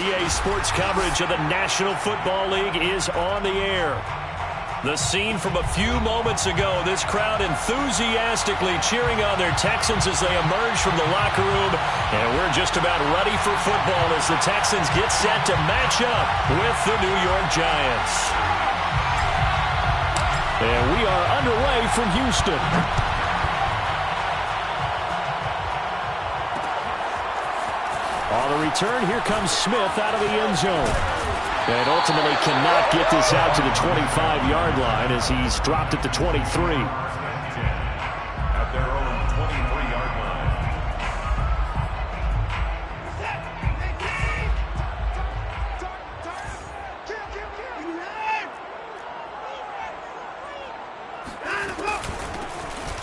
EA Sports coverage of the National Football League is on the air. The scene from a few moments ago, this crowd enthusiastically cheering on their Texans as they emerge from the locker room. And we're just about ready for football as the Texans get set to match up with the New York Giants. And we are underway from Houston. On the return, here comes Smith out of the end zone. And ultimately cannot get this out to the 25-yard line as he's dropped at the 23. At their own 23-yard line.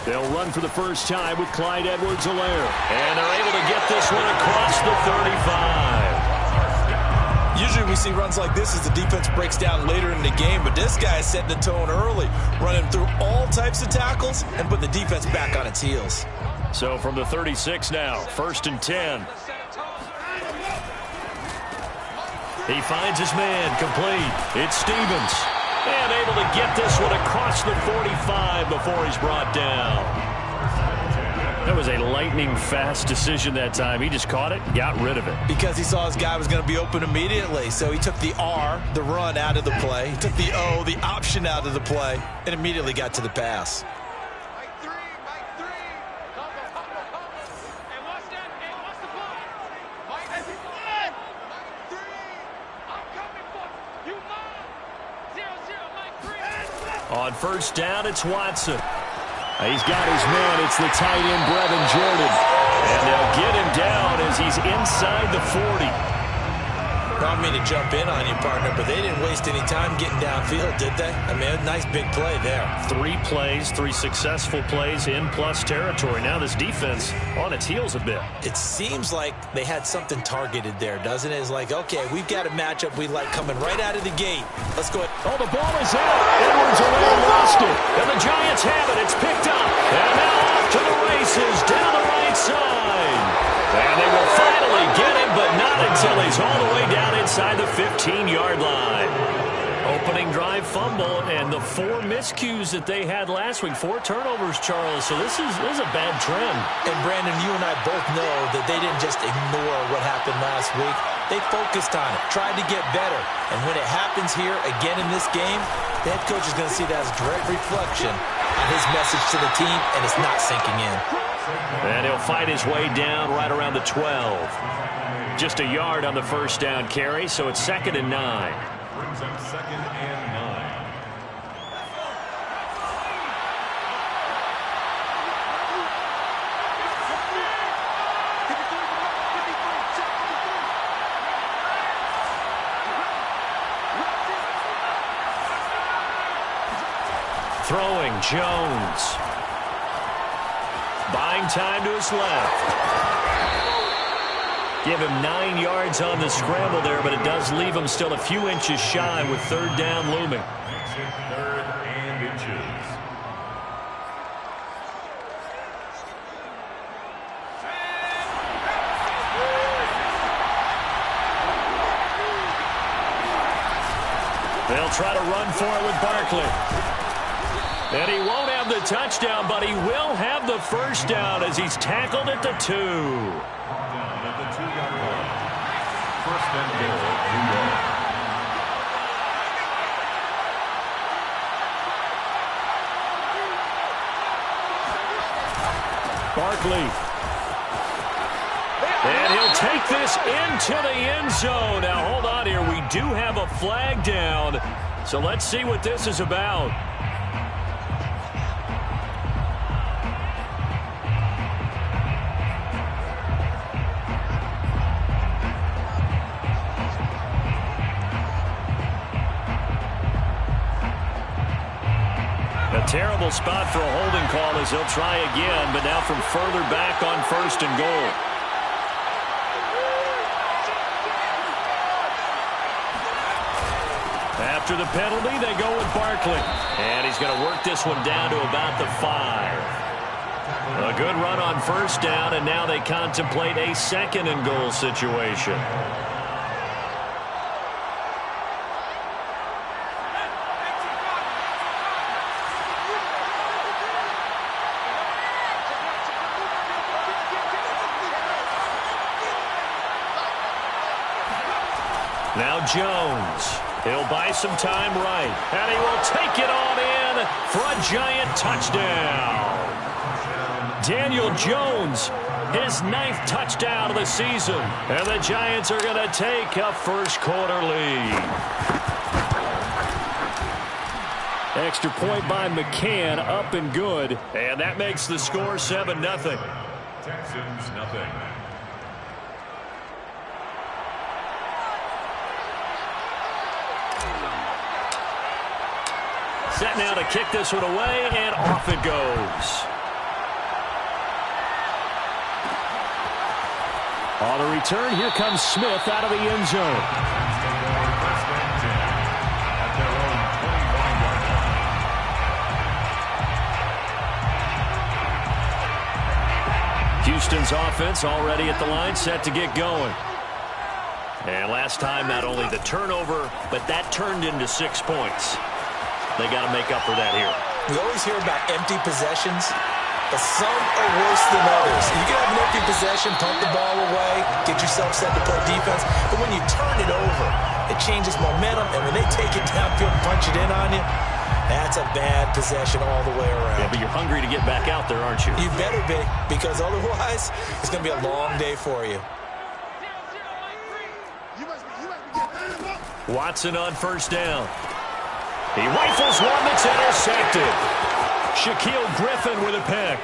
They'll run for the first time with Clyde Edwards-Helaire. And they're able to get this one across the 35. Usually we see runs like this as the defense breaks down later in the game, but this guy is setting the tone early, running through all types of tackles and putting the defense back on its heels. So from the 36 now, 1st and 10. He finds his man, complete. It's Stevens. And able to get this one across the 45 before he's brought down. That was a lightning-fast decision that time. He just caught it, got rid of it. Because he saw his guy was going to be open immediately. So he took the R, the run, out of the play. He took the O, the option, out of the play, and immediately got to the pass. On first down, it's Watson. He's got his man. It's the tight end, Brevin Jordan. And they'll get him down as he's inside the 40. I don't mean to jump in on you, partner, but they didn't waste any time getting downfield, did they? I mean, a nice big play there. 3 plays, 3 successful plays in plus territory. Now this defense on its heels a bit. It seems like they had something targeted there, doesn't it? It's like, okay, we've got a matchup we like coming right out of the gate. Let's go ahead. Oh, the ball is out. Edwards-Helaire lost it. And the Giants have it. It's picked up. And now off to the races down the right side. And they will finally get him, but not until he's all the way down inside the 15-yard line. Opening drive fumble, and the 4 miscues that they had last week. 4 turnovers, Charles. So this is a bad trend. And, Brandon, you and I both know that they didn't just ignore what happened last week. They focused on it, tried to get better. And when it happens here again in this game, the head coach is going to see that as a direct reflection on his message to the team, and it's not sinking in. And he'll fight his way down right around the 12. Just a yard on the first down carry, so it's 2nd and 9. Brings up 2nd and 9. Throwing, Jones. Buying time to his left. Give him 9 yards on the scramble there, but it does leave him still a few inches shy with 3rd down looming. 3rd and inches. They'll try to run for it with Barkley. And he won't have the touchdown, but he will have the first down as he's tackled at the 2. Down at the 2-yard line. 1st and goal, New York. Barkley. And he'll take this into the end zone. Now, hold on here. We do have a flag down. So let's see what this is about. A terrible spot for a holding call as he'll try again, but now from further back on 1st and goal. After the penalty, they go with Barkley. And he's going to work this one down to about the 5. A good run on first down, and now they contemplate a 2nd and goal situation. Now Jones. He'll buy some time right. And he will take it on in for a Giant touchdown. Daniel Jones, his 9th touchdown of the season. And the Giants are going to take a first-quarter lead. Extra point by McCann, up and good. And that makes the score 7-0. Texans, nothing. Set now to kick this one away, and off it goes. On the return, here comes Smith out of the end zone. First and 10 at their own 21-yard line. Houston's offense already at the line, set to get going. And last time, not only the turnover, but that turned into 6 points. They got to make up for that here. We always hear about empty possessions, but some are worse than others. You can have an empty possession, pump the ball away, get yourself set to play defense, but when you turn it over, it changes momentum, and when they take it downfield and punch it in on you, that's a bad possession all the way around. Yeah, but you're hungry to get back out there, aren't you? You better be, because otherwise, it's going to be a long day for you. Watson on first down. He rifles one that's intercepted. Shaquille Griffin with a pick.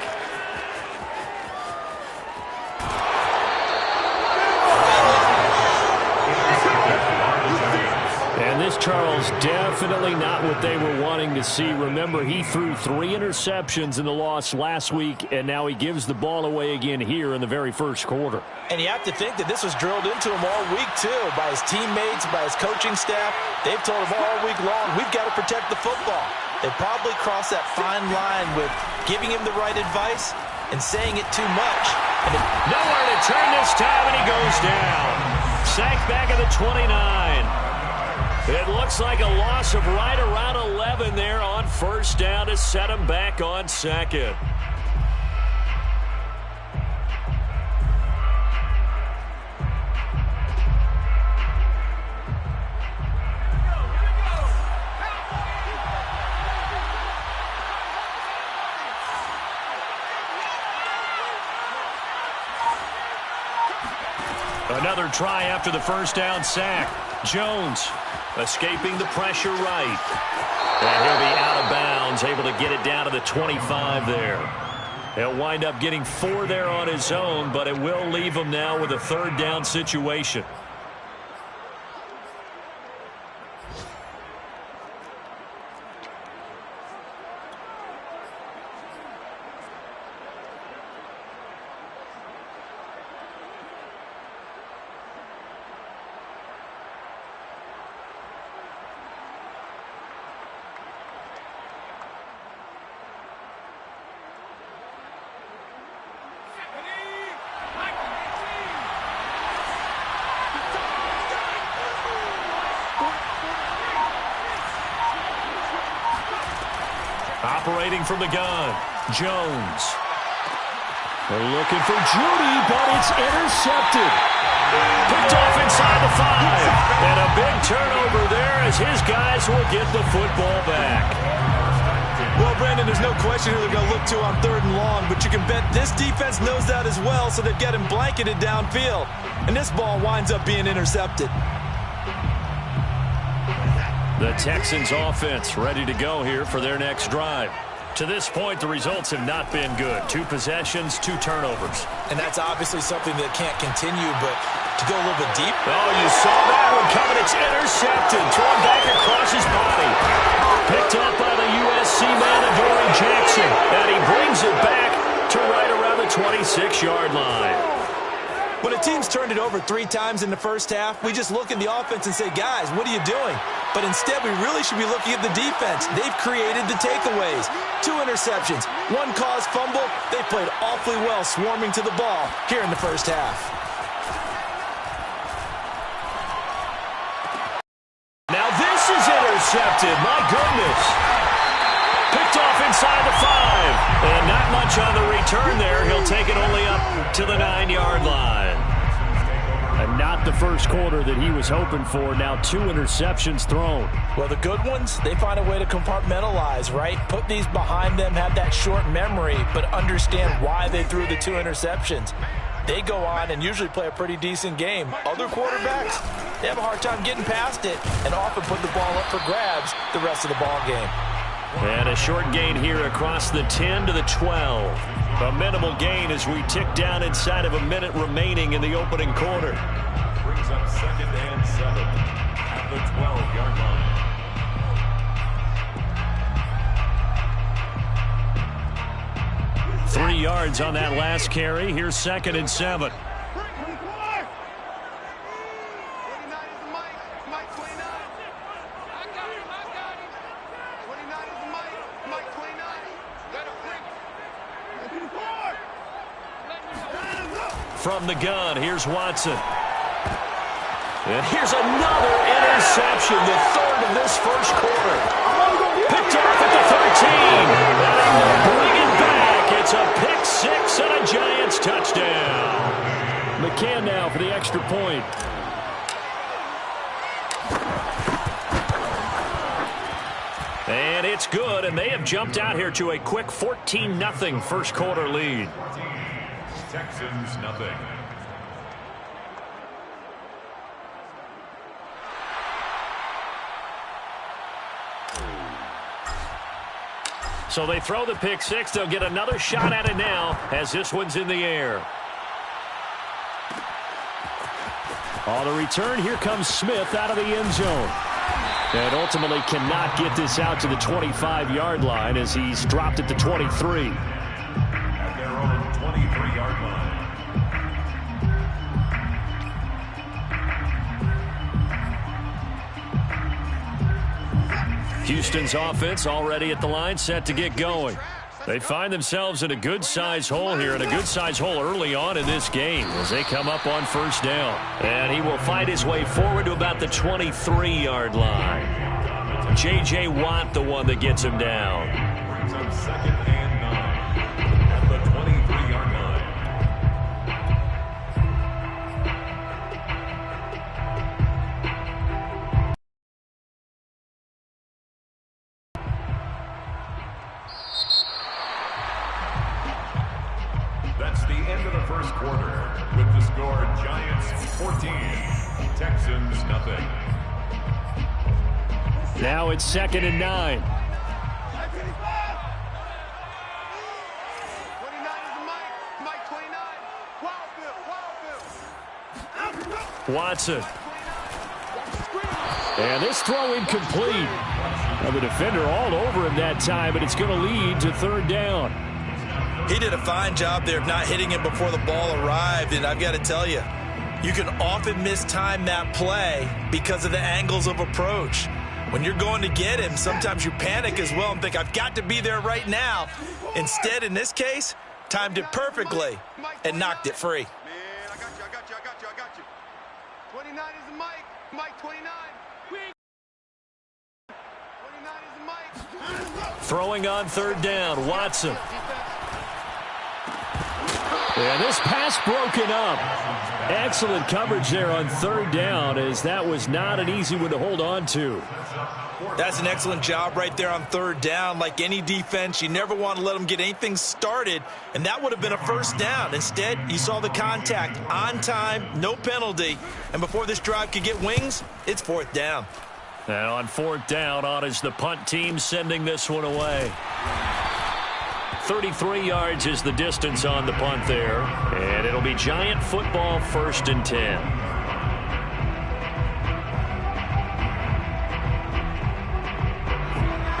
And this, Charles, definitely not what they were wanting to see. Remember, he threw 3 interceptions in the loss last week, and now he gives the ball away again here in the very first quarter. And you have to think that this was drilled into him all week, too, by his teammates, by his coaching staff. They've told him all week long, we've got to protect the football. They probably crossed that fine line with giving him the right advice and saying it too much. And nowhere to turn this time, and he goes down. Sacked back at the 29. It looks like a loss of right around 11 there on first down to set him back on second. Another try after the first down sack. Jones escaping the pressure right. And he'll be out of bounds, able to get it down to the 25 there. He'll wind up getting 4 there on his own, but it will leave him now with a third down situation. Operating from the gun, Jones. They're looking for Judy, but it's intercepted. Picked off inside the 5. And a big turnover there as his guys will get the football back. Well, Brandon, there's no question who they're going to look to on 3rd and long, but you can bet this defense knows that as well, so they've got him blanketed downfield. And this ball winds up being intercepted. The Texans offense ready to go here for their next drive. To this point, the results have not been good. 2 possessions, 2 turnovers. And that's obviously something that can't continue, but to go a little bit deep. Oh, you saw that one coming. It's intercepted. Thrown back across his body. Picked up by the USC man, Adoree Jackson. And he brings it back to right around the 26-yard line. When a team's turned it over 3 times in the first half, we just look at the offense and say, guys, what are you doing? But instead, we really should be looking at the defense. They've created the takeaways. 2 interceptions, 1 caused fumble. They played awfully well swarming to the ball here in the first half. Now this is intercepted. My goodness. Picked off inside the 5. And not much on the return there. He'll take it only up to the 9-yard line. And not the first quarter that he was hoping for. Now 2 interceptions thrown. Well, the good ones, they find a way to compartmentalize, right? Put these behind them, have that short memory, but understand why they threw the 2 interceptions. They go on and usually play a pretty decent game. Other quarterbacks, they have a hard time getting past it and often put the ball up for grabs the rest of the ball game. And a short gain here across the 10 to the 12. A minimal gain as we tick down inside of a minute remaining in the opening quarter. Brings up 2nd and 7 at the 12-yard line. 3 yards on that last carry. Here's 2nd and 7. From the gun, here's Watson. And here's another interception, the 3rd of this first quarter. Picked off at the 13. And bring it back. It's a pick 6 and a Giants touchdown. McCann now for the extra point. And it's good, and they have jumped out here to a quick 14-0 first quarter lead. Texans nothing. So they throw the pick 6. They'll get another shot at it now as this one's in the air. On the return, here comes Smith out of the end zone. And ultimately cannot get this out to the 25-yard line as he's dropped it to 23. At their own 23-yard line. Houston's offense already at the line, set to get going. They find themselves in a good-sized hole here, and a good-sized hole early on in this game as they come up on first down. And he will fight his way forward to about the 23-yard line. J.J. Watt, the one that gets him down. Brings up 2nd and 9 at the 23-yard line. That's the end of the first quarter with the score Giants 14, Texans nothing. Now it's 2nd and 9. Watson. And this throw incomplete. Now the defender all over him that time, but it's going to lead to 3rd down. He did a fine job there of not hitting him before the ball arrived, and I've got to tell you, you can often mistime that play because of the angles of approach. When you're going to get him, sometimes you panic as well and think, I've got to be there right now. Instead, in this case, timed it perfectly and knocked it free. Man, I got you. 29 is the Mike. Mike 29. 29 is the Mike. Throwing on 3rd down, Watson. And this pass broken up. Excellent coverage there on 3rd down, as that was not an easy one to hold on to. That's an excellent job right there on 3rd down. Like any defense, you never want to let them get anything started, and that would have been a first down. Instead, you saw the contact on time, no penalty, and before this drive could get wings, it's 4th down. And on 4th down, on is the punt team sending this one away. 33 yards is the distance on the punt there. And it'll be Giant football, 1st and 10.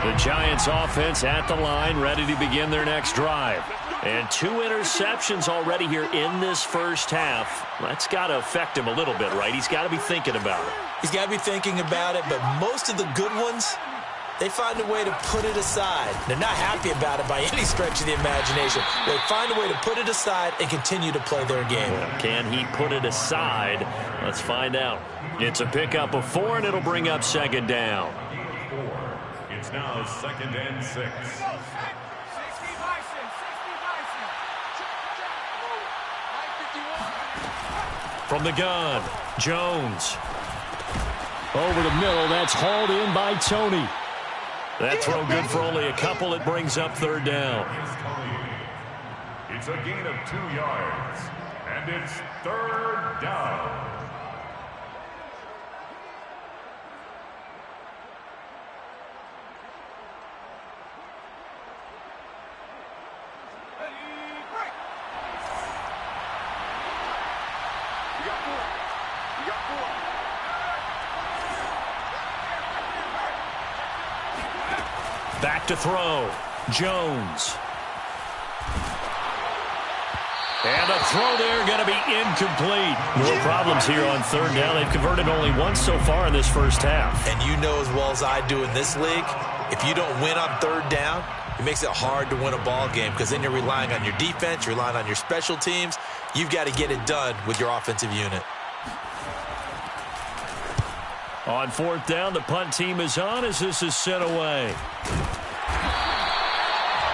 The Giants offense at the line, ready to begin their next drive. And 2 interceptions already here in this first half. That's got to affect him a little bit, right? He's got to be thinking about it. He's got to be thinking about it, but most of the good ones, they find a way to put it aside. They're not happy about it by any stretch of the imagination. They find a way to put it aside and continue to play their game. Can he put it aside? Let's find out. It's a pickup of 4, and it'll bring up 2nd down. It's now 2nd and 6. From the gun, Jones. Over the middle, that's hauled in by Tony. That throw good for only a couple. It brings up third down. It's a gain of 2 yards, and it's third down. Back to throw. Jones. And a throw there going to be incomplete. More problems here on third down. They've converted only once so far in this first half. And you know as well as I do in this league, if you don't win on third down, it makes it hard to win a ball game because then you're relying on your defense, you're relying on your special teams. You've got to get it done with your offensive unit. On fourth down, the punt team is on as this is sent away.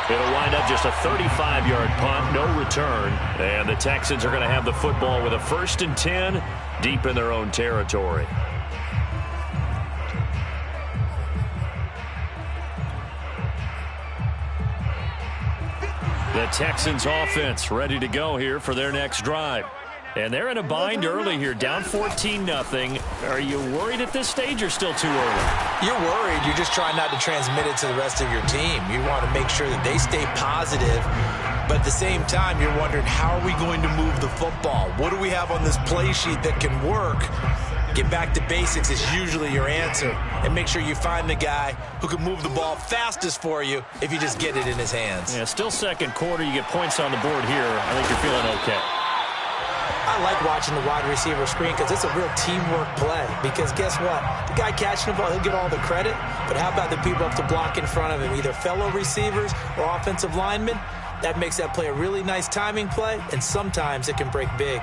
It'll wind up just a 35-yard punt, no return. And the Texans are going to have the football with a 1st and 10 deep in their own territory. The Texans offense ready to go here for their next drive. And they're in a bind early here, down 14-0. Are you worried at this stage or still too early? You're worried. You're just trying not to transmit it to the rest of your team. You want to make sure that they stay positive. But at the same time, you're wondering, how are we going to move the football? What do we have on this play sheet that can work? Get back to basics is usually your answer. And make sure you find the guy who can move the ball fastest for you if you just get it in his hands. Yeah, still second quarter. You get points on the board here. I think you're feeling okay. I like watching the wide receiver screen because it's a real teamwork play. Because guess what? The guy catching the ball, he'll get all the credit. But how about the people up to block in front of him, either fellow receivers or offensive linemen? That makes that play a really nice timing play, and sometimes it can break big.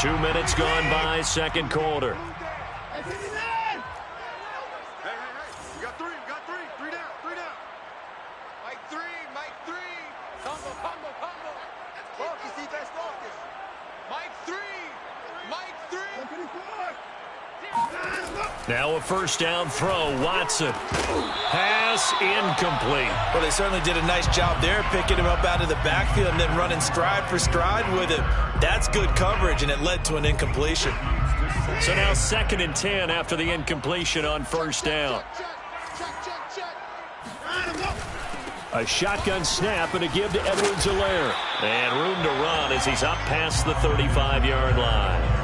2 minutes gone by, second quarter. Now a first down throw. Watson. Pass incomplete. Well, they certainly did a nice job there, picking him up out of the backfield and then running stride for stride with him. That's good coverage, and it led to an incompletion. So now 2nd and 10 after the incompletion on first down. A shotgun snap and a give to Edwards-Helaire. And room to run as he's up past the 35-yard line.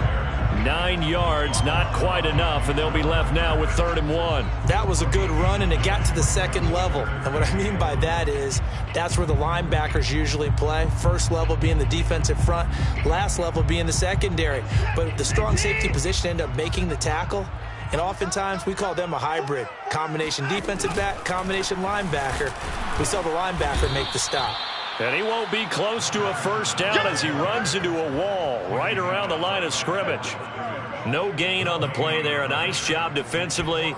9 yards, not quite enough, and they'll be left now with 3rd and 1. That was a good run, and it got to the second level. And what I mean by that is that's where the linebackers usually play. First level being the defensive front, last level being the secondary. But the strong safety position ended up making the tackle, and oftentimes we call them a hybrid. Combination defensive back, combination linebacker. We saw the linebacker make the stop. And he won't be close to a first down as he runs into a wall right around the line of scrimmage. No gain on the play there. A nice job defensively.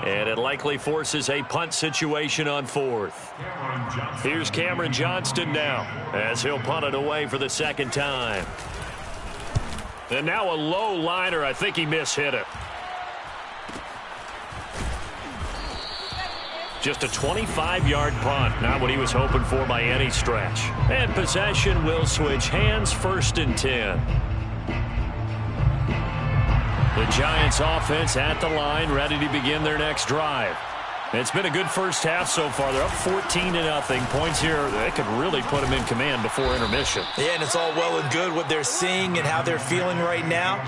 And it likely forces a punt situation on 4th. Here's Cameron Johnston now as he'll punt it away for the second time. And now a low liner. I think he mishit it. Just a 25-yard punt, not what he was hoping for by any stretch. And possession will switch hands, 1st and 10. The Giants offense at the line, ready to begin their next drive. It's been a good first half so far. They're up 14-0. Points here, they could really put them in command before intermission. Yeah, and it's all well and good what they're seeing and how they're feeling right now.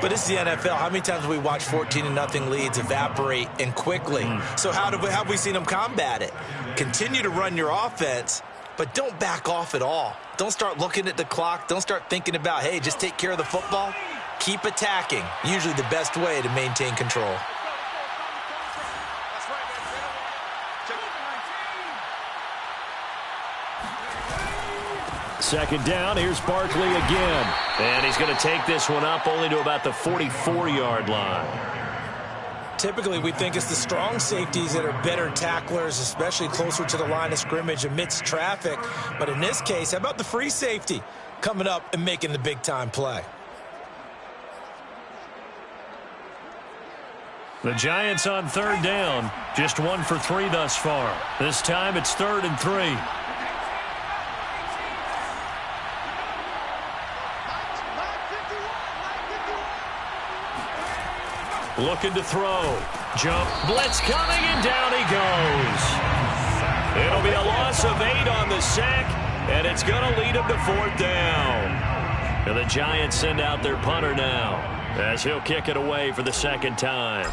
But it's the NFL. How many times have we watched 14-0 leads evaporate and quickly? So how have we seen them combat it? Continue to run your offense, but don't back off at all. Don't start looking at the clock. Don't start thinking about, hey, just take care of the football. Keep attacking. Usually the best way to maintain control. Second down, here's Barkley again. And he's going to take this one up only to about the 44-yard line. Typically, we think it's the strong safeties that are better tacklers, especially closer to the line of scrimmage amidst traffic. But in this case, how about the free safety coming up and making the big-time play? The Giants on third down, just 1 for 3 thus far. This time it's 3rd and 3. Looking to throw. Jump. Blitz coming, and down he goes. It'll be a loss of 8 on the sack, and it's going to lead him to 4th down. And the Giants send out their punter now, as he'll kick it away for the 2nd time.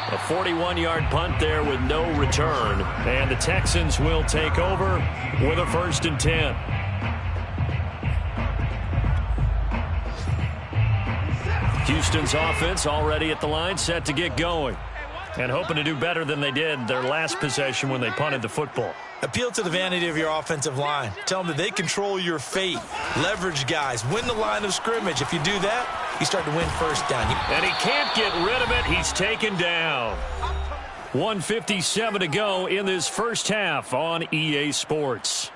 A 41-yard punt there with no return. And the Texans will take over with a 1st and 10. Houston's offense already at the line, set to get going. And hoping to do better than they did their last possession when they punted the football. Appeal to the vanity of your offensive line. Tell them that they control your fate. Leverage guys. Win the line of scrimmage. If you do that, you start to win 1st down. And he can't get rid of it. He's taken down. 1:57 to go in this first half on EA Sports.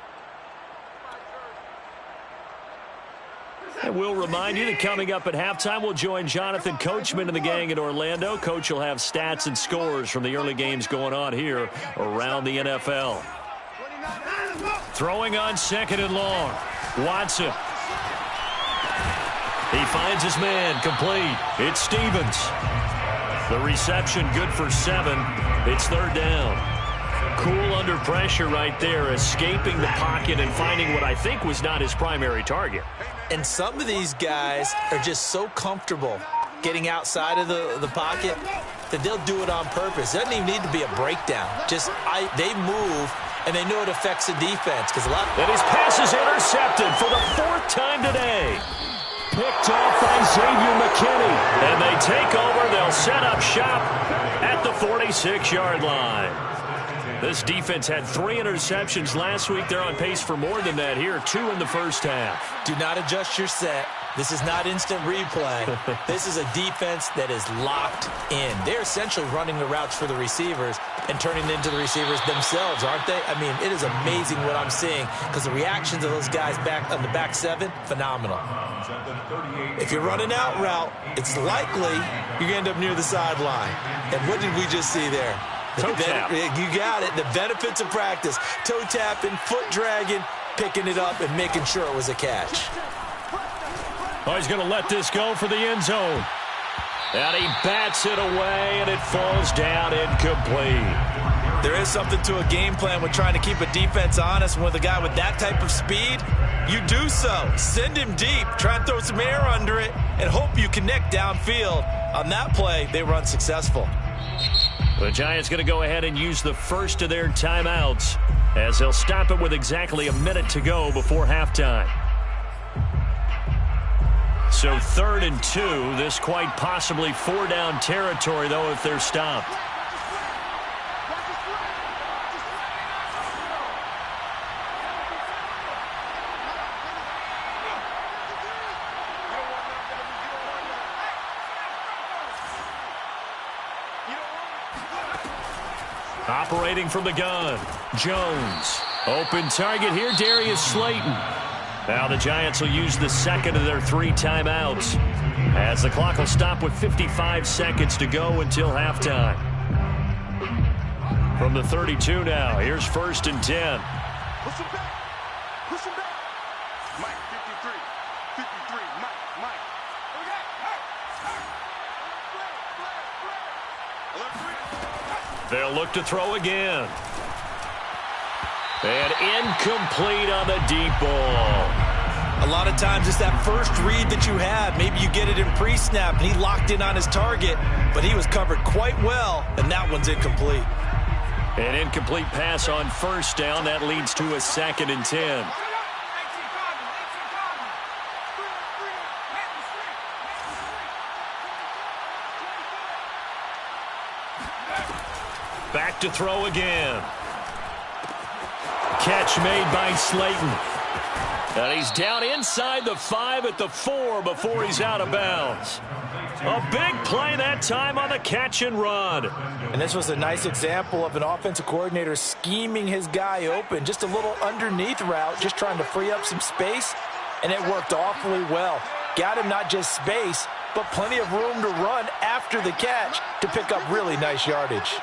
And we'll remind you that coming up at halftime, we'll join Jonathan Coachman and the gang in Orlando. Coach will have stats and scores from the early games going on here around the NFL. Throwing on 2nd and long. Watson. He finds his man, complete. It's Stevens. The reception good for 7. It's 3rd down. Cool under pressure right there, escaping the pocket and finding what I think was not his primary target. And some of these guys are just so comfortable getting outside of the pocket that they'll do it on purpose. It doesn't even need to be a breakdown. They move, and they know it affects the defense. And his pass is intercepted for the 4th time today. Picked off by Xavier McKinney. And they take over. They'll set up shop at the 46-yard line. This defense had 3 interceptions last week. They're on pace for more than that here. 2 in the first half. Do not adjust your set. This is not instant replay. This is a defense that is locked in. They're essentially running the routes for the receivers and turning it into the receivers themselves, aren't they? I mean, it is amazing what I'm seeing because the reactions of those guys back on the back 7, phenomenal. If you're running out route, it's likely you're going to end up near the sideline. And what did we just see there? Toe tap. You got it. The benefits of practice. Toe tapping, foot dragging, picking it up, and making sure it was a catch. Oh, he's going to let this go for the end zone. And he bats it away, and it falls down incomplete. There is something to a game plan with trying to keep a defense honest. With a guy with that type of speed, you do so. Send him deep. Try and throw some air under it and hope you connect downfield. On that play, they were unsuccessful. The Giants going to go ahead and use the first of their timeouts as they'll stop it with exactly a minute to go before halftime. So 3rd and 2. This quite possibly 4-down territory, though, if they're stopped. Operating from the gun, Jones. Open target here, Darius Slayton. Now the Giants will use the 2nd of their 3 timeouts as the clock will stop with 55 seconds to go until halftime. From the 32 now, here's 1st and 10. Push him back. Push him back. Mike, 53. 53. Mike. They'll look to throw again. And incomplete on the deep ball. A lot of times it's that first read that you have. Maybe you get it in pre-snap, and he locked in on his target, but he was covered quite well, and that one's incomplete. An incomplete pass on 1st down. That leads to a 2nd and 10. Back to throw again. Catch made by Slayton. And he's down inside the 5 at the 4 before he's out of bounds. A big play that time on the catch and run. And this was a nice example of an offensive coordinator scheming his guy open. Just a little underneath route, just trying to free up some space, and it worked awfully well. Got him not just space, but plenty of room to run after the catch to pick up really nice yardage.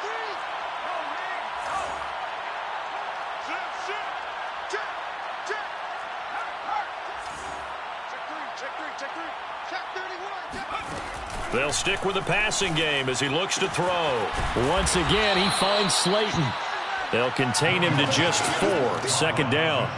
They'll stick with the passing game as he looks to throw. Once again, he finds Slayton. They'll contain him to just 4. 2nd down.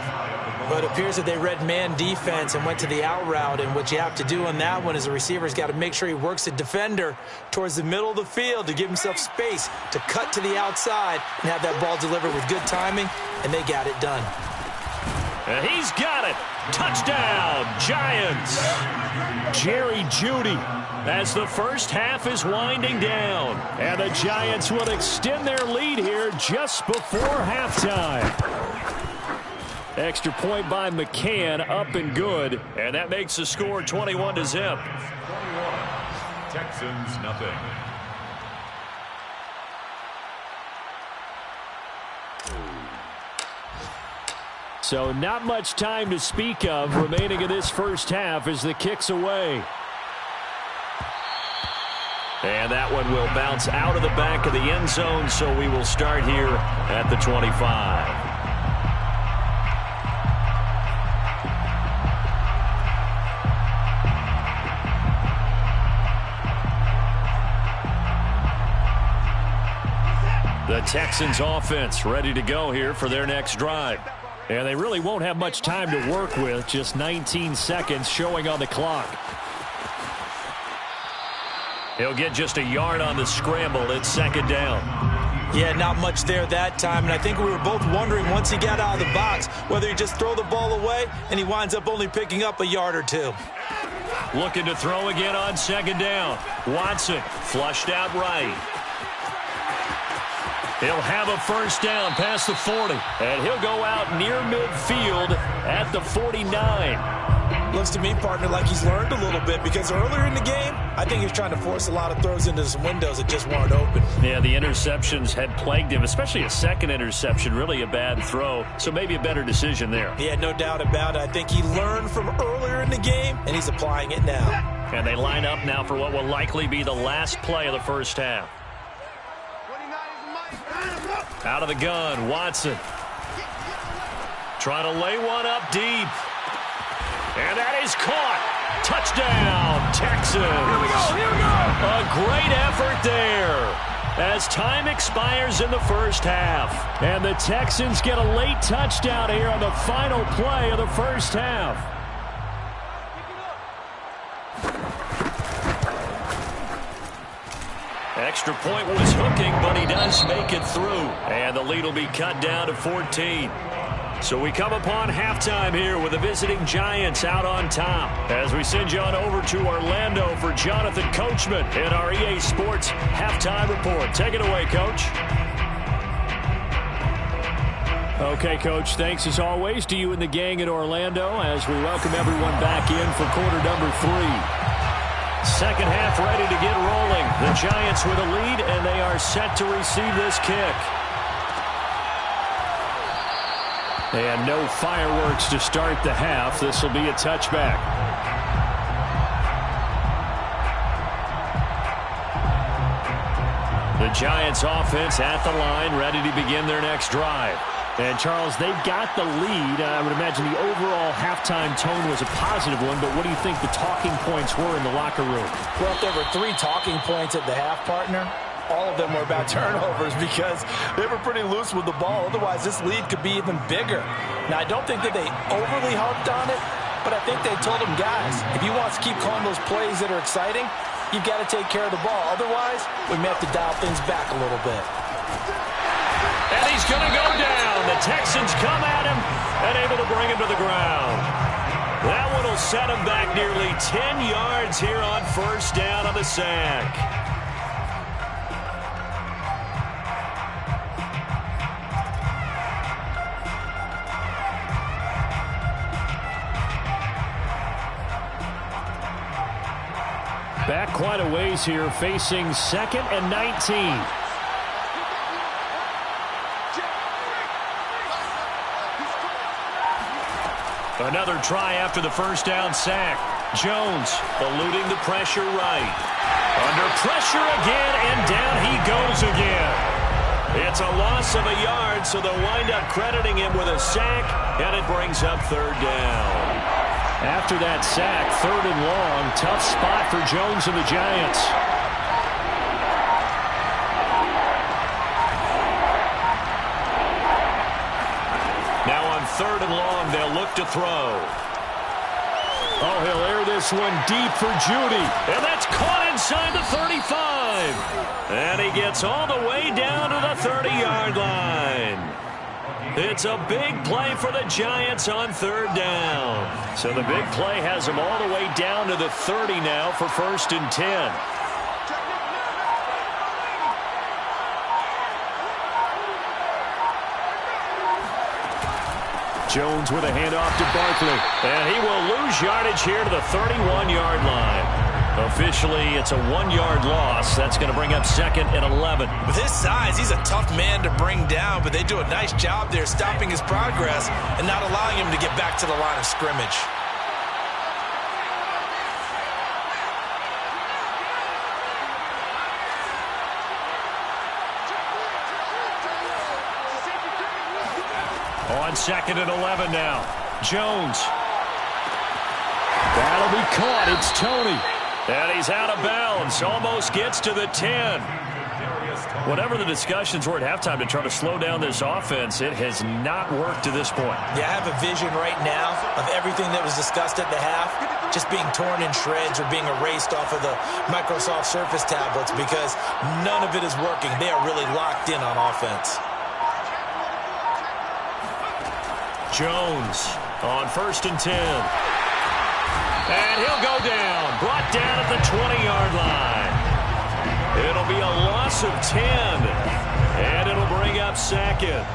But it appears that they read man defense and went to the out route, and what you have to do on that one is the receiver's got to make sure he works the defender towards the middle of the field to give himself space to cut to the outside and have that ball delivered with good timing, and they got it done. And he's got it. Touchdown, Giants. Jerry Jeudy as the first half is winding down. And the Giants will extend their lead here just before halftime. Extra point by McCann, up and good. And that makes the score 21-0. Texans nothing. So not much time to speak of remaining in this first half as the kick's away. And that one will bounce out of the back of the end zone, so we will start here at the 25. The Texans offense ready to go here for their next drive. And they really won't have much time to work with, just 19 seconds showing on the clock. He'll get just a yard on the scramble. It's 2nd down. Yeah, not much there that time, and I think we were both wondering once he got out of the box whether he just throw the ball away and he winds up only picking up a yard or 2. Looking to throw again on 2nd down. Watson flushed out right. He'll have a first down past the 40, and he'll go out near midfield at the 49. Looks to me, partner, like he's learned a little bit, because earlier in the game, I think he was trying to force a lot of throws into some windows that just weren't open. Yeah, the interceptions had plagued him, especially a second interception, really a bad throw, so maybe a better decision there. Yeah, no doubt about it. I think he learned from earlier in the game, and he's applying it now. And they line up now for what will likely be the last play of the first half. Out of the gun, Watson. Trying to lay one up deep. And that is caught. Touchdown, Texans. Here we go. A great effort there as time expires in the first half. And the Texans get a late touchdown here on the final play of the first half. Extra point was hooking, but he does make it through. And the lead will be cut down to 14. So we come upon halftime here with the visiting Giants out on top. As we send you on over to Orlando for Jonathan Coachman in our EA Sports Halftime Report. Take it away, Coach. Okay, Coach, thanks as always to you and the gang in Orlando as we welcome everyone back in for quarter number 3. Second half ready to get rolling. The Giants with a lead, and they are set to receive this kick. And no fireworks to start the half. This will be a touchback. The Giants offense at the line, ready to begin their next drive. And, Charles, they've got the lead. I would imagine the overall halftime tone was a positive one, but what do you think the talking points were in the locker room? Well, if there were 3 talking points at the half, partner, all of them were about turnovers because they were pretty loose with the ball. Otherwise, this lead could be even bigger. Now, I don't think that they overly harped on it, but I think they told them, guys, if you want to keep calling those plays that are exciting, you've got to take care of the ball. Otherwise, we may have to dial things back a little bit. And he's going to go down. The Texans come at him and able to bring him to the ground. That one will set him back nearly 10 yards here on first down on the sack. Back quite a ways here, facing 2nd and 19. Another try after the first down sack. Jones eluding the pressure right. Under pressure again, and down he goes again. It's a loss of a yard, so they'll wind up crediting him with a sack, and it brings up 3rd down. After that sack, 3rd and long, tough spot for Jones and the Giants. Now on 3rd and long, they'll look to throw. Oh, he'll air this one deep for Judy. And that's caught inside the 35. And he gets all the way down to the 30-yard line. It's a big play for the Giants on 3rd down. So the big play has them all the way down to the 30 now for 1st and 10. Jones with a handoff to Barkley. And he will lose yardage here to the 31-yard line. Officially, it's a 1-yard loss. That's going to bring up 2nd and 11. With his size, he's a tough man to bring down, but they do a nice job there stopping his progress and not allowing him to get back to the line of scrimmage. On 2nd and 11 now. Jones. That'll be caught. It's Tony. And he's out of bounds. Almost gets to the 10. Whatever the discussions were at halftime to try to slow down this offense, it has not worked to this point. Yeah, I have a vision right now of everything that was discussed at the half just being torn in shreds or being erased off of the Microsoft Surface tablets because none of it is working. They are really locked in on offense. Jones on 1st and 10. And he'll go down. Brought down at the 20-yard line. It'll be a loss of 10. And it'll bring up 2nd.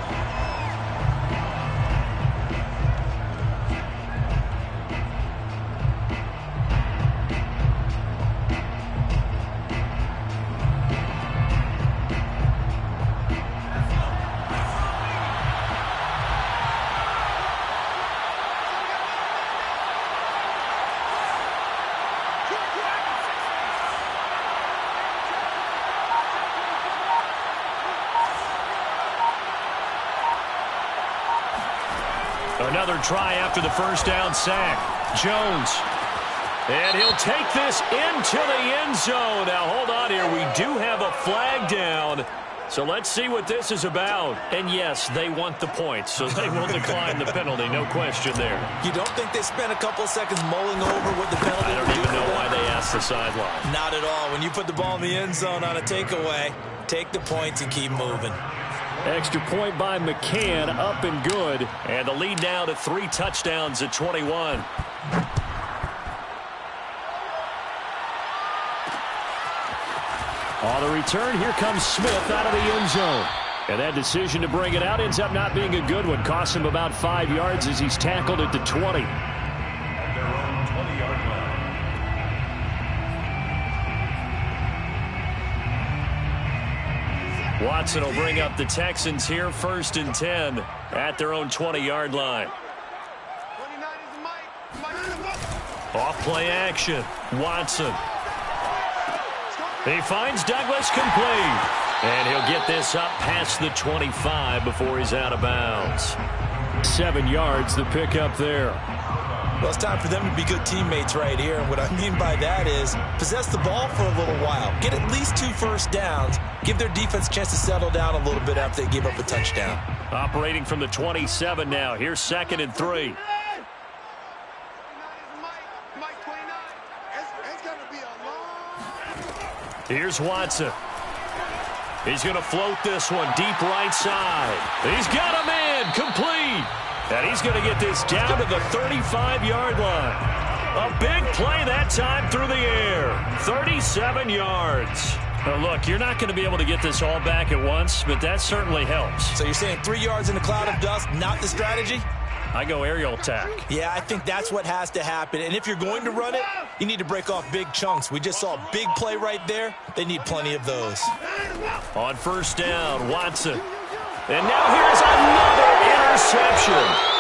Another try after the first down sack. Jones. And he'll take this into the end zone. Now, hold on here. We do have a flag down. So let's see what this is about. And, yes, they want the points, so they will decline the penalty. No question there. You don't think they spent a couple of seconds mulling over what the penalty I don't even know why they asked the sideline. Not at all. When you put the ball in the end zone on a takeaway, take the points and keep moving. Extra point by McCann, up and good. And the lead now to 3 touchdowns at 21. On the return, here comes Smith out of the end zone. And that decision to bring it out ends up not being a good one. Costs him about 5 yards as he's tackled at the 20. At their own 20-yard line. Watson will bring up the Texans here, 1st and 10 at their own 20-yard line. Off play action. Watson. He finds Douglas complete. And he'll get this up past the 25 before he's out of bounds. 7 yards, the pickup there. Well, it's time for them to be good teammates right here. And what I mean by that is possess the ball for a little while. Get at least 2 first downs. Give their defense a chance to settle down a little bit after they give up a touchdown. Operating from the 27 now. Here's 2nd and 3. Here's Watson. He's going to float this one deep right side. He's got a man complete. And he's going to get this down to the 35-yard line. A big play that time through the air. 37 yards. Now, look, you're not going to be able to get this all back at once, but that certainly helps. So you're saying 3 yards in a cloud of dust, not the strategy? I go aerial attack. Yeah, I think that's what has to happen. And if you're going to run it, you need to break off big chunks. We just saw a big play right there. They need plenty of those. On first down, Watson. And now here's another interception.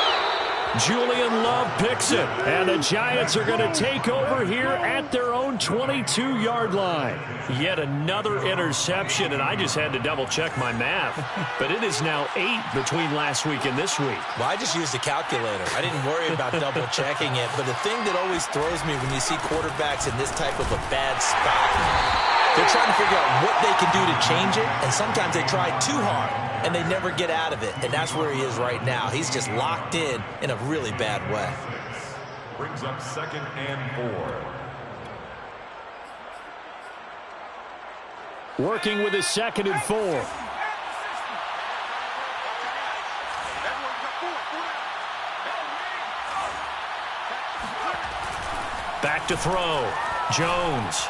Julian Love picks it. And the Giants are going to take over here at their own 22-yard line. Yet another interception, and I just had to double-check my math. But it is now 8 between last week and this week. Well, I just used a calculator. I didn't worry about double-checking it. But the thing that always throws me when you see quarterbacks in this type of a bad spot, they're trying to figure out what they can do to change it, and sometimes they try too hard, and they never get out of it. And that's where he is right now. He's just locked in a really bad way. Brings up 2nd and 4. Working with his 2nd and 4. Back to throw. Jones.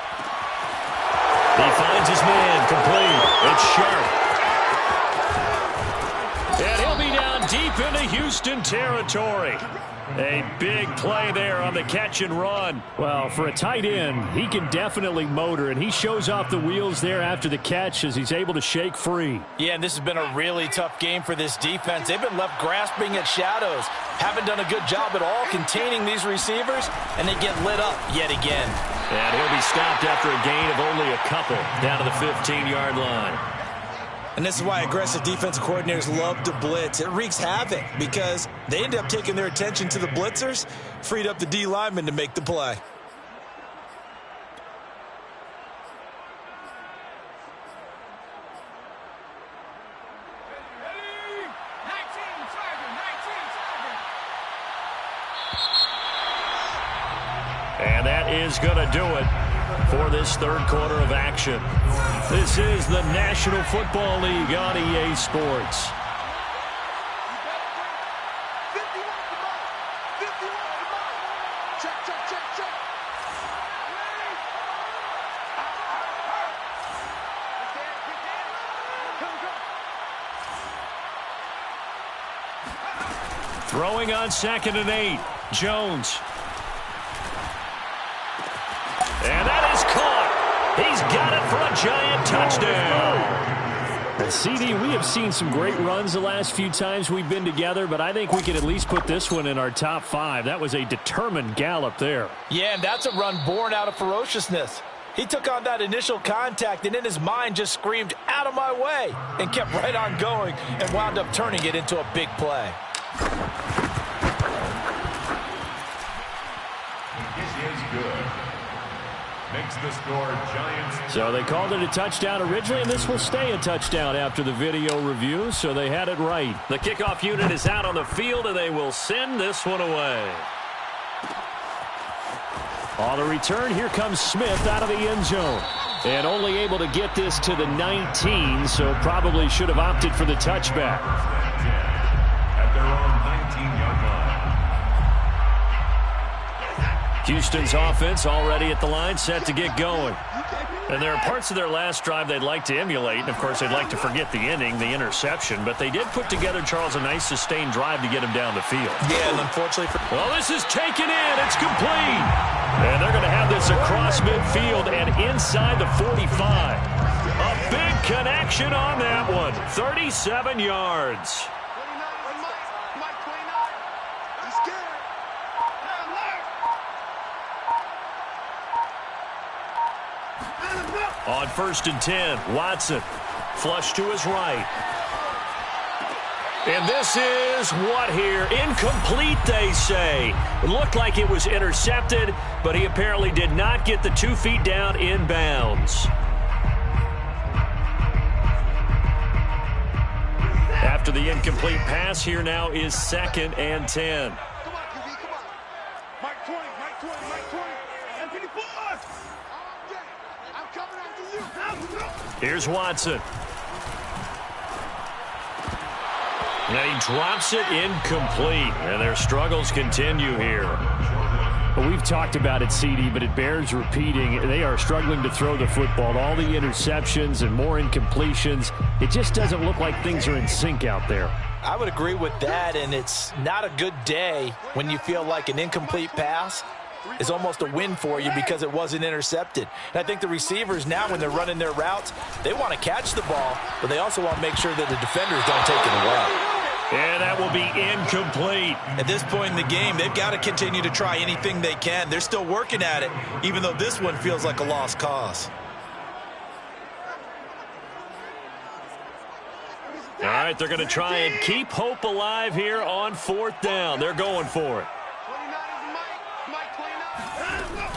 He finds his man, complete. It's Sharp. And he'll be down deep into Houston territory. A big play there on the catch and run. Well, for a tight end, he can definitely motor, and he shows off the wheels there after the catch as he's able to shake free. Yeah, and this has been a really tough game for this defense. They've been left grasping at shadows. Haven't done a good job at all containing these receivers, and they get lit up yet again. And he'll be stopped after a gain of only a couple down to the 15-yard line. And this is why aggressive defensive coordinators love to blitz. It wreaks havoc because they end up taking their attention to the blitzers, freed up the D lineman to make the play. And that is going to do it for this third quarter of action. This is the National Football League on EA Sports. Throwing on 2nd and 8. Jones. And that is caught. He's got it for a Giant touchdown. Well, CD, we have seen some great runs the last few times we've been together, but I think we can at least put this one in our top 5. That was a determined gallop there. Yeah, and that's a run born out of ferociousness. He took on that initial contact and in his mind just screamed, "Out of my way," and kept right on going and wound up turning it into a big play. This is good. Makes the score Giants. So they called it a touchdown originally, and this will stay a touchdown after the video review, so they had it right. The kickoff unit is out on the field, and they will send this one away. On the return, here comes Smith out of the end zone. And only able to get this to the 19, so probably should have opted for the touchback. At their own 19-yard line. Houston's offense already at the line, set to get going. And there are parts of their last drive they'd like to emulate. And, of course, they'd like to forget the inning, the interception. But they did put together, Charles, a nice sustained drive to get him down the field. Yeah, and unfortunately for... Well, this is taken in. It's complete. And they're going to have this across midfield and inside the 45. A big connection on that one. 37 yards. On 1st and 10, Watson. Flush to his right. And this is what here? Incomplete, they say. It looked like it was intercepted, but he apparently did not get the 2 feet down in bounds. After the incomplete pass, here now is 2nd and 10. Come on, QB, come on. Mike 20, Mike 20, Mike 20. And 54. I'm coming after you. Here's Watson. And he drops it incomplete. And their struggles continue here. Well, we've talked about it, CD, but it bears repeating. They are struggling to throw the football. All the interceptions and more incompletions. It just doesn't look like things are in sync out there. I would agree with that, and it's not a good day when you feel like an incomplete pass is almost a win for you because it wasn't intercepted. And I think the receivers now, when they're running their routes, they want to catch the ball, but they also want to make sure that the defenders don't take it away. And that will be incomplete. At this point in the game, they've got to continue to try anything they can. They're still working at it, even though this one feels like a lost cause. All right, they're going to try and keep hope alive here on 4th down. They're going for it.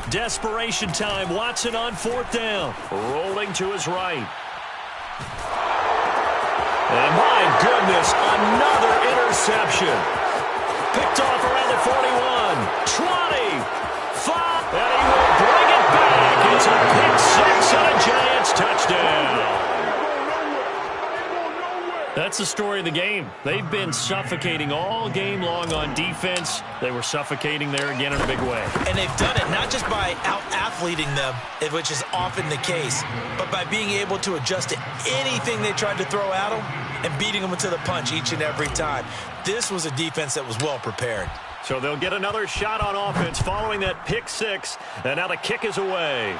Desperation time. Watson on 4th down. Rolling to his right. And my goodness, another interception. Picked off around the 41, 20, 5, and he will bring it back. It's a pick 6 and a Giants touchdown. That's the story of the game. They've been suffocating all game long on defense. They were suffocating there again in a big way. And they've done it not just by out-athleting them, which is often the case, but by being able to adjust to anything they tried to throw at them and beating them into the punch each and every time. This was a defense that was well prepared. So they'll get another shot on offense following that pick 6, and now the kick is away.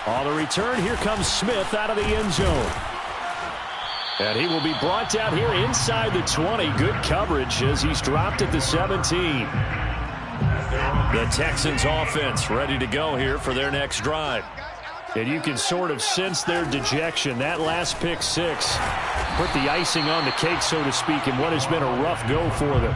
On the return, here comes Smith out of the end zone. And he will be brought down here inside the 20. Good coverage as he's dropped at the 17. The Texans offense ready to go here for their next drive. And you can sort of sense their dejection. That last pick 6 put the icing on the cake, so to speak, in what has been a rough go for them.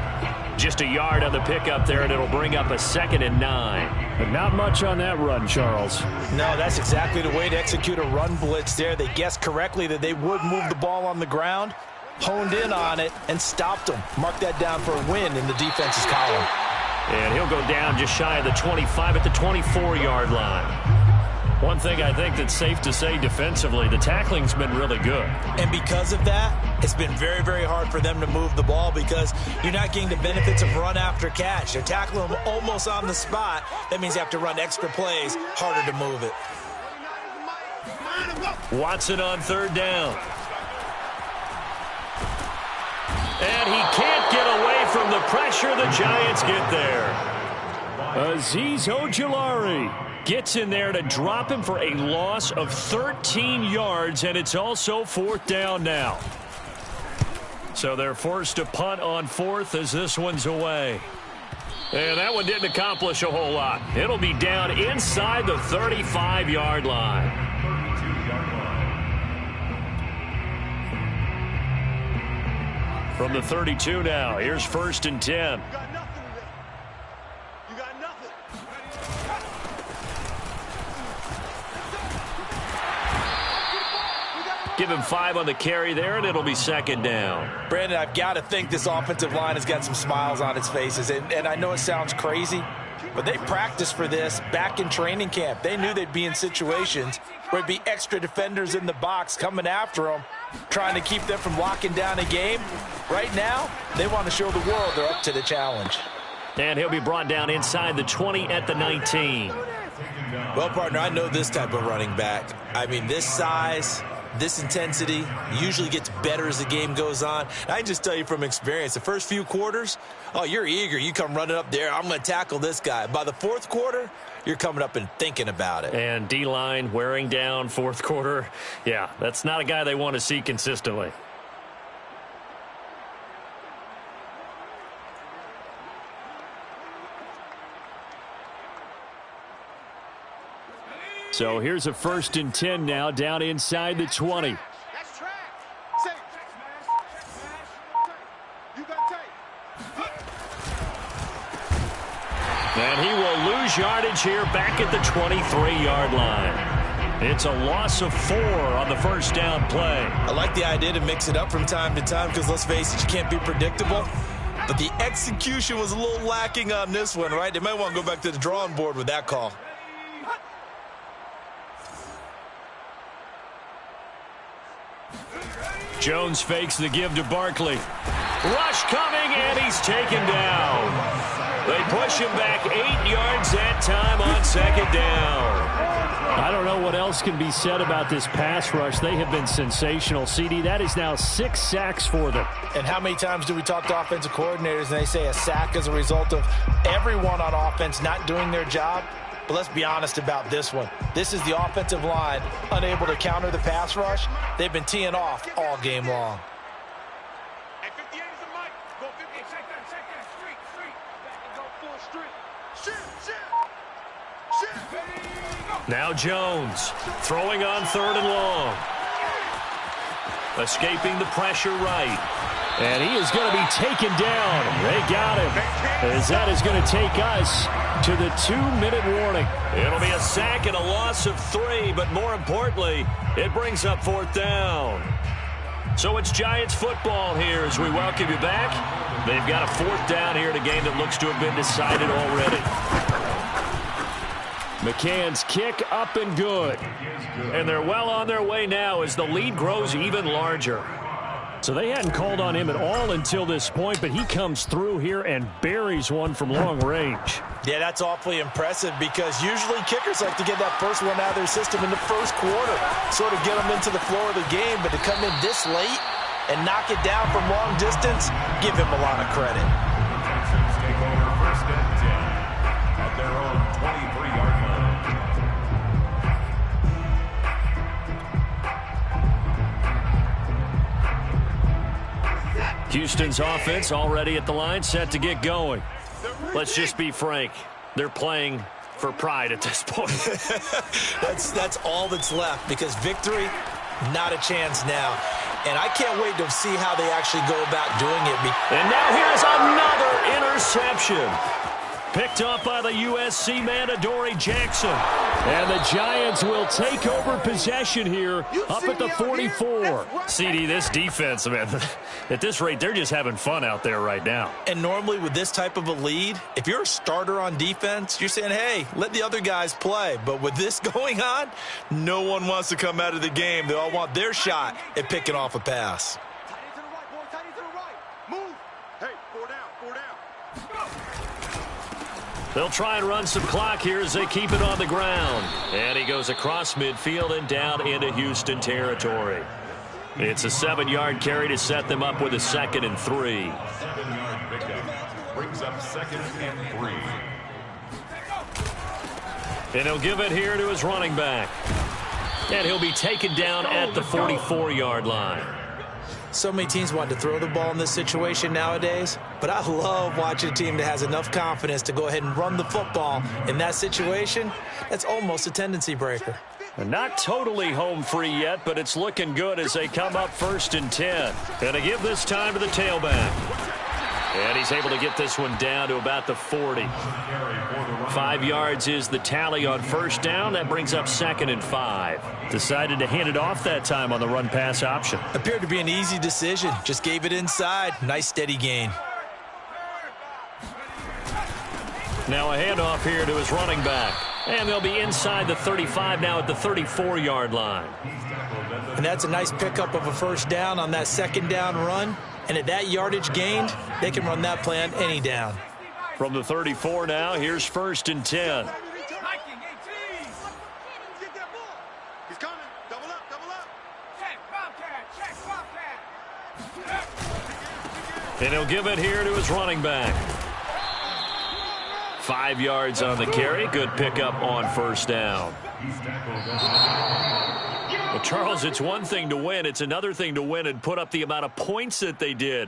Just a yard on the pickup there, and it'll bring up a 2nd and 9. But not much on that run, Charles. No, that's exactly the way to execute a run blitz there. They guessed correctly that they would move the ball on the ground, honed in on it, and stopped them. Mark that down for a win in the defense's column. And he'll go down just shy of the 25 at the 24-yard line. One thing I think that's safe to say defensively, the tackling's been really good. And because of that, it's been very, very hard for them to move the ball because you're not getting the benefits of run after catch. They're tackling them almost on the spot. That means you have to run extra plays, harder to move it. Watson on 3rd down. And he can't get away from the pressure. The Giants get there. Azeez Ojulari gets in there to drop him for a loss of 13 yards, and it's also 4th down now. So they're forced to punt on 4th as this one's away. And that one didn't accomplish a whole lot. It'll be down inside the 35-yard line. From the 32 now, here's 1st and 10. Give him 5 on the carry there, and it'll be 2nd down. Brandon, I've got to think this offensive line has got some smiles on its faces. And I know it sounds crazy, but they practiced for this back in training camp. They knew they'd be in situations where it'd be extra defenders in the box coming after them, trying to keep them from locking down a game. Right now, they want to show the world they're up to the challenge. And he'll be brought down inside the 20 at the 19. Well, partner, I know this type of running back. I mean, this size, this intensity usually gets better as the game goes on. I can just tell you from experience, the first few quarters, oh, you're eager. You come running up there, I'm going to tackle this guy. By the 4th quarter, you're coming up and thinking about it. And D-line wearing down 4th quarter. Yeah, that's not a guy they want to see consistently. So here's a 1st and 10 now, down inside the 20. That's track. Say, you got tape. And he will lose yardage here back at the 23-yard line. It's a loss of 4 on the 1st down play. I like the idea to mix it up from time to time because, let's face it, you can't be predictable. But the execution was a little lacking on this one, right? They might want to go back to the drawing board with that call. Jones fakes the give to Barkley. Rush coming, and he's taken down. They push him back 8 yards that time on second down. I don't know what else can be said about this pass rush. They have been sensational, CD. That is now 6 sacks for them. And how many times do we talk to offensive coordinators and they say a sack is a result of everyone on offense not doing their job? But let's be honest about this one. This is the offensive line unable to counter the pass rush. They've been teeing off all game long. Hey, 58 is the mic. Go 58. Shake that. Street. Back and go full street. Shit. Now Jones throwing on 3rd and long. Escaping the pressure right. And he is going to be taken down. They got him. As that is going to take us to the 2-minute warning. It'll be a sack and a loss of 3, but more importantly, it brings up 4th down. So it's Giants football here as we welcome you back. They've got a 4th down here in a game that looks to have been decided already. McCann's kick up and good. And they're well on their way now as the lead grows even larger. So they hadn't called on him at all until this point, but he comes through here and buries one from long range. Yeah, that's awfully impressive because usually kickers like to get that first one out of their system in the first quarter, sort of get them into the flow of the game, but to come in this late and knock it down from long distance, give him a lot of credit. Texans take over 1st and 10 at their own 23-yard line. Houston's offense already at the line, set to get going. Let's just be frank. They're playing for pride at this point. That's all that's left because victory, not a chance now. And I can't wait to see how they actually go about doing it. And now here's another interception. Picked up by the USC man, Adoree Jackson. And the Giants will take over possession here up at the 44. CD, this defense, man, at this rate, they're just having fun out there right now. And normally with this type of a lead, if you're a starter on defense, you're saying, hey, let the other guys play. But with this going on, no one wants to come out of the game. They all want their shot at picking off a pass. Tight end to the right, boy. Tight end to the right. Move. Hey, 4 down. They'll try and run some clock here as they keep it on the ground. And he goes across midfield and down into Houston territory. It's a 7-yard carry to set them up with a 2nd and 3. 7-yard pickup brings up 2nd and 3. And he'll give it here to his running back. And he'll be taken down at the 44-yard line. So many teams want to throw the ball in this situation nowadays, but I love watching a team that has enough confidence to go ahead and run the football in that situation. That's almost a tendency breaker. Not totally home free yet, but it's looking good as they come up 1st and 10. And they give this time to the tailback. And he's able to get this one down to about the 40. 5 yards is the tally on 1st down. That brings up 2nd and 5. Decided to hand it off that time on the run-pass option. Appeared to be an easy decision. Just gave it inside. Nice steady gain. Now a handoff here to his running back. And they'll be inside the 35 now at the 34-yard line. And that's a nice pickup of a 1st down on that 2nd down run. And at that yardage gained, they can run that play on any down. From the 34 now, here's 1st and 10. He's coming. Double up. And he'll give it here to his running back. 5 yards on the carry. Good pickup on 1st down. Well, Charles, it's one thing to win. It's another thing to win and put up the amount of points that they did.